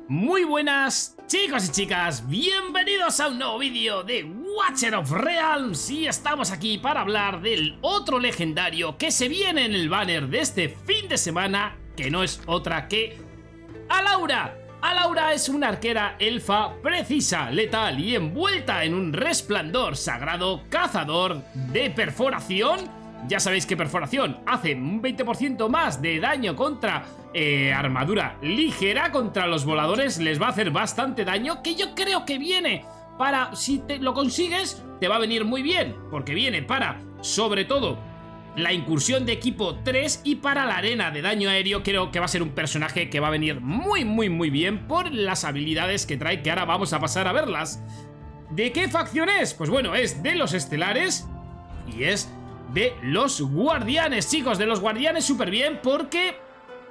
Muy buenas chicos y chicas, bienvenidos a un nuevo vídeo de Watcher of Realms y estamos aquí para hablar del otro legendario que se viene en el banner de este fin de semana, que no es otra que Alaura. Alaura es una arquera elfa precisa, letal y envuelta en un resplandor sagrado cazador de perforación. Ya sabéis que perforación hace un 20% más de daño contra armadura ligera. Contra los voladores les va a hacer bastante daño, que yo creo que viene para, si lo consigues, te va a venir muy bien, porque viene para, sobre todo, la incursión de equipo 3 y para la arena de daño aéreo. Creo que va a ser un personaje que va a venir muy bien por las habilidades que trae, que ahora vamos a pasar a verlas. ¿De qué facción es? Pues bueno, es de los estelares y es de los guardianes, chicos. De los guardianes súper bien, porque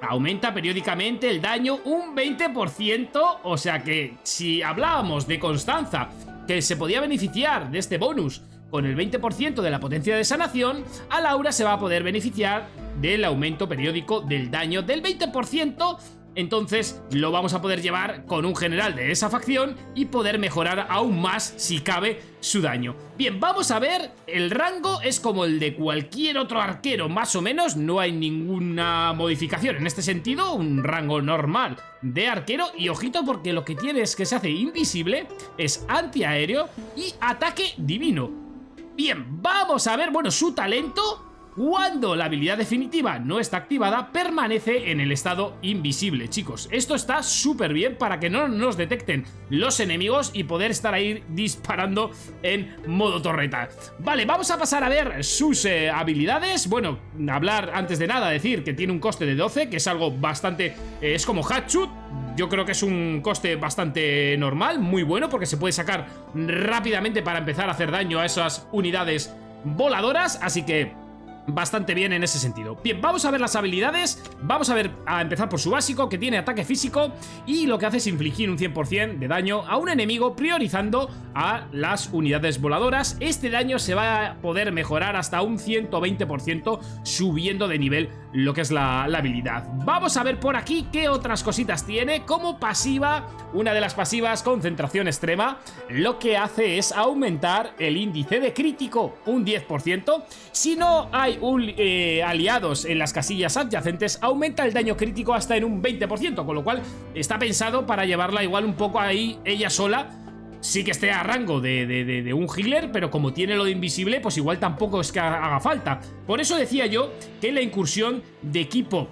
aumenta periódicamente el daño un 20%. O sea que si hablábamos de Constanza, que se podía beneficiar de este bonus con el 20% de la potencia de sanación, Alaura se va a poder beneficiar del aumento periódico del daño del 20%. Entonces lo vamos a poder llevar con un general de esa facción y poder mejorar aún más, si cabe, su daño. Bien, vamos a ver, el rango es como el de cualquier otro arquero, más o menos, no hay ninguna modificación en este sentido, un rango normal de arquero. Y ojito, porque lo que tiene es que se hace invisible, es antiaéreo y ataque divino. Bien, vamos a ver, bueno, su talento. Cuando la habilidad definitiva no está activada, permanece en el estado invisible, chicos. Esto está súper bien para que no nos detecten los enemigos y poder estar ahí disparando en modo torreta. Vale, vamos a pasar a ver sus habilidades. Bueno, hablar antes de nada, decir que tiene un coste de 12, que es algo bastante... es como Hatchut. Yo creo que es un coste bastante normal, muy bueno, porque se puede sacar rápidamente para empezar a hacer daño a esas unidades voladoras, así que bastante bien en ese sentido. Bien, vamos a ver las habilidades. Vamos a empezar por su básico, que tiene ataque físico y lo que hace es infligir un 100% de daño a un enemigo, priorizando a las unidades voladoras. Este daño se va a poder mejorar hasta un 120% subiendo de nivel lo que es la habilidad. Vamos a ver por aquí qué otras cositas tiene. Como pasiva, una de las pasivas, concentración extrema, lo que hace es aumentar el índice de crítico un 10%. Si no hay aliados en las casillas adyacentes, aumenta el daño crítico hasta en un 20%, con lo cual está pensado para llevarla igual un poco ahí ella sola. Sí que esté a rango de un healer, pero como tiene lo de invisible, pues igual tampoco es que haga falta. Por eso decía yo que la incursión de equipo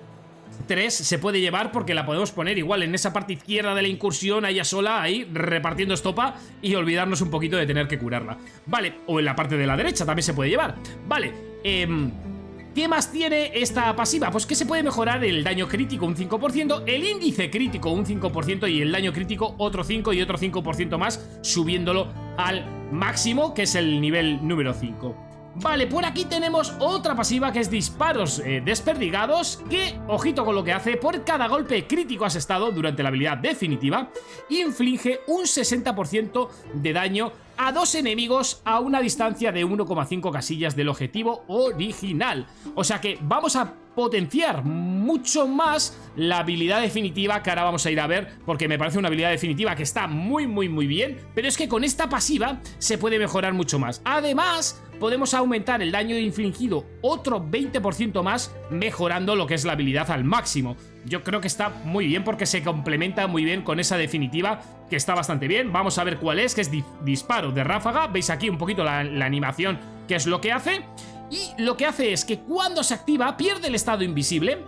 3 se puede llevar, porque la podemos poner igual en esa parte izquierda de la incursión, a ella sola, ahí repartiendo estopa, y olvidarnos un poquito de tener que curarla. Vale, o en la parte de la derecha también se puede llevar. Vale, ¿qué más tiene esta pasiva? Pues que se puede mejorar el daño crítico un 5%, el índice crítico un 5% y el daño crítico otro 5 y otro 5% más, subiéndolo al máximo, que es el nivel número 5. Vale, por aquí tenemos otra pasiva, que es disparos desperdigados, que, ojito con lo que hace, por cada golpe crítico asestado durante la habilidad definitiva, inflige un 60% de daño a dos enemigos a una distancia de 1,5 casillas del objetivo original. O sea que vamos a potenciar mucho más la habilidad definitiva, que ahora vamos a ir a ver, porque me parece una habilidad definitiva que está muy bien, pero es que con esta pasiva se puede mejorar mucho más. Además, podemos aumentar el daño infligido otro 20% más, mejorando lo que es la habilidad al máximo. Yo creo que está muy bien, porque se complementa muy bien con esa definitiva, que está bastante bien. Vamos a ver cuál es, que es disparo de ráfaga. Veis aquí un poquito la animación, que es lo que hace. Y lo que hace es que cuando se activa, pierde el estado invisible.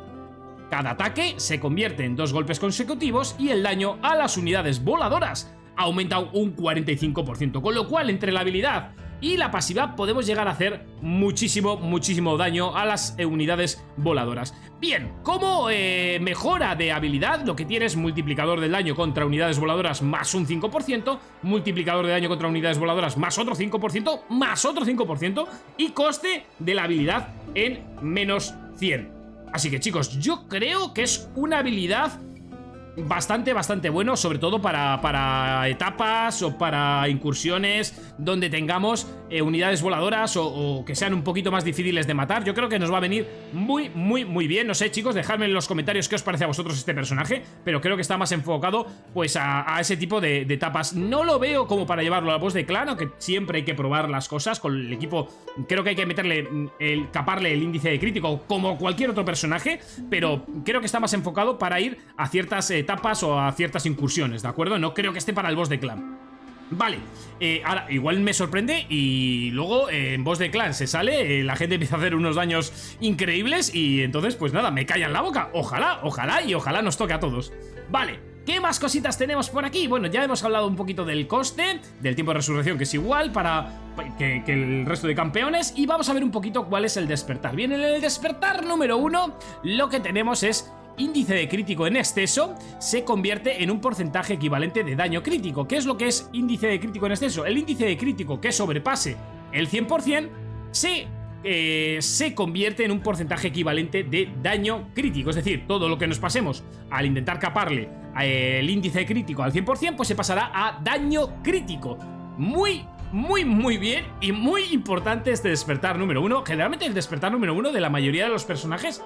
Cada ataque se convierte en 2 golpes consecutivos y el daño a las unidades voladoras aumenta un 45%, con lo cual entre la habilidad y la pasiva podemos llegar a hacer muchísimo daño a las unidades voladoras. Bien, como mejora de habilidad, lo que tiene es multiplicador del daño contra unidades voladoras más un 5%, multiplicador de daño contra unidades voladoras más otro 5%, más otro 5%, y coste de la habilidad en menos 100. Así que, chicos, yo creo que es una habilidad bastante bueno, sobre todo para etapas o para incursiones donde tengamos unidades voladoras o que sean un poquito más difíciles de matar. Yo creo que nos va a venir muy bien. No sé, chicos, dejadme en los comentarios qué os parece a vosotros este personaje, pero creo que está más enfocado pues a ese tipo de etapas. No lo veo como para llevarlo al boss de clan, aunque siempre hay que probar las cosas con el equipo. Creo que hay que meterle caparle el índice de crítico como cualquier otro personaje, pero creo que está más enfocado para ir a ciertas etapas o a ciertas incursiones, ¿de acuerdo? No creo que esté para el boss de clan. Vale, ahora igual me sorprende y luego en boss de clan se sale, la gente empieza a hacer unos daños increíbles y entonces pues nada, me callan la boca. Ojalá nos toque a todos. Vale. ¿Qué más cositas tenemos por aquí? Bueno, ya hemos hablado un poquito del coste, del tiempo de resurrección, que es igual para que el resto de campeones. Y vamos a ver un poquito cuál es el despertar. Bien, en el despertar número 1 lo que tenemos es índice de crítico en exceso. Se convierte en un porcentaje equivalente de daño crítico. ¿Qué es lo que es índice de crítico en exceso? El índice de crítico que sobrepase el 100% se convierte en un porcentaje equivalente de daño crítico. Es decir, todo lo que nos pasemos al intentar caparle el índice crítico al 100%, pues se pasará a daño crítico. Muy bien y muy importante este despertar número 1. Generalmente el despertar número 1 de la mayoría de los personajes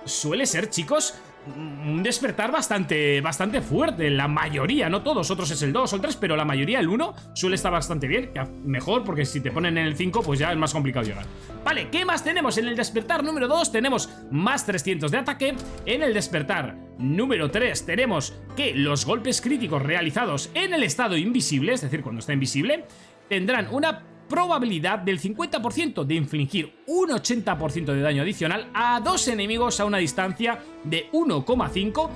suele ser, chicos, un despertar bastante fuerte. La mayoría, no todos, otros es el 2 o el 3, pero la mayoría, el 1, suele estar bastante bien. Mejor, porque si te ponen en el 5, pues ya es más complicado llegar. Vale, ¿qué más tenemos? En el despertar número 2 tenemos más 300 de ataque. En el despertar número 3 tenemos que los golpes críticos realizados en el estado invisible, es decir, cuando está invisible, tendrán una probabilidad del 50% de infligir un 80% de daño adicional a dos enemigos a una distancia de 1,5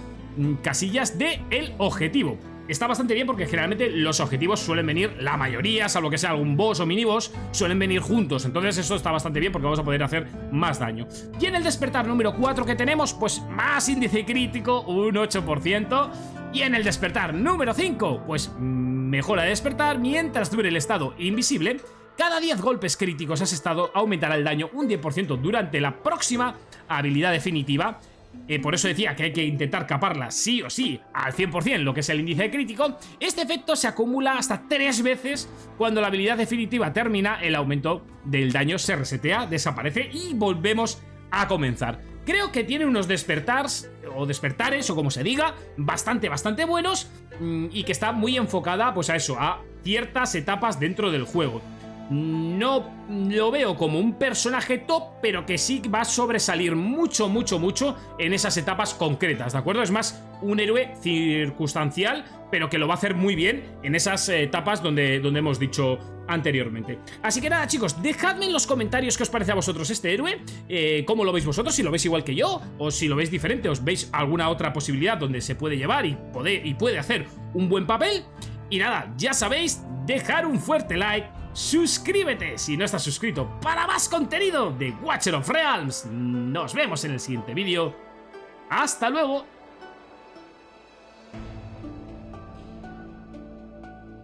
casillas del objetivo. Está bastante bien porque generalmente los objetivos suelen venir, la mayoría, salvo que sea algún boss o miniboss, suelen venir juntos. Entonces eso está bastante bien porque vamos a poder hacer más daño. Y en el despertar número 4 que tenemos, pues más índice crítico, un 8%. Y en el despertar número 5, pues mejora de despertar mientras dure el estado invisible. Cada 10 golpes críticos a ese estado aumentará el daño un 10% durante la próxima habilidad definitiva. Por eso decía que hay que intentar caparla sí o sí al 100%, lo que es el índice crítico. Este efecto se acumula hasta 3 veces. Cuando la habilidad definitiva termina, el aumento del daño se resetea, desaparece y volvemos a comenzar. Creo que tiene unos despertares o como se diga, bastante buenos, y que está muy enfocada pues a eso, a ciertas etapas dentro del juego. No lo veo como un personaje top, pero que sí va a sobresalir mucho en esas etapas concretas, ¿de acuerdo? Es más un héroe circunstancial, pero que lo va a hacer muy bien en esas etapas donde hemos dicho anteriormente. Así que nada, chicos, dejadme en los comentarios qué os parece a vosotros este héroe, cómo lo veis vosotros, si lo veis igual que yo, o si lo veis diferente, os veis alguna otra posibilidad donde se puede llevar y puede hacer un buen papel. Y nada, ya sabéis, dejar un fuerte like, suscríbete si no estás suscrito para más contenido de Watcher of Realms. Nos vemos en el siguiente vídeo. ¡Hasta luego!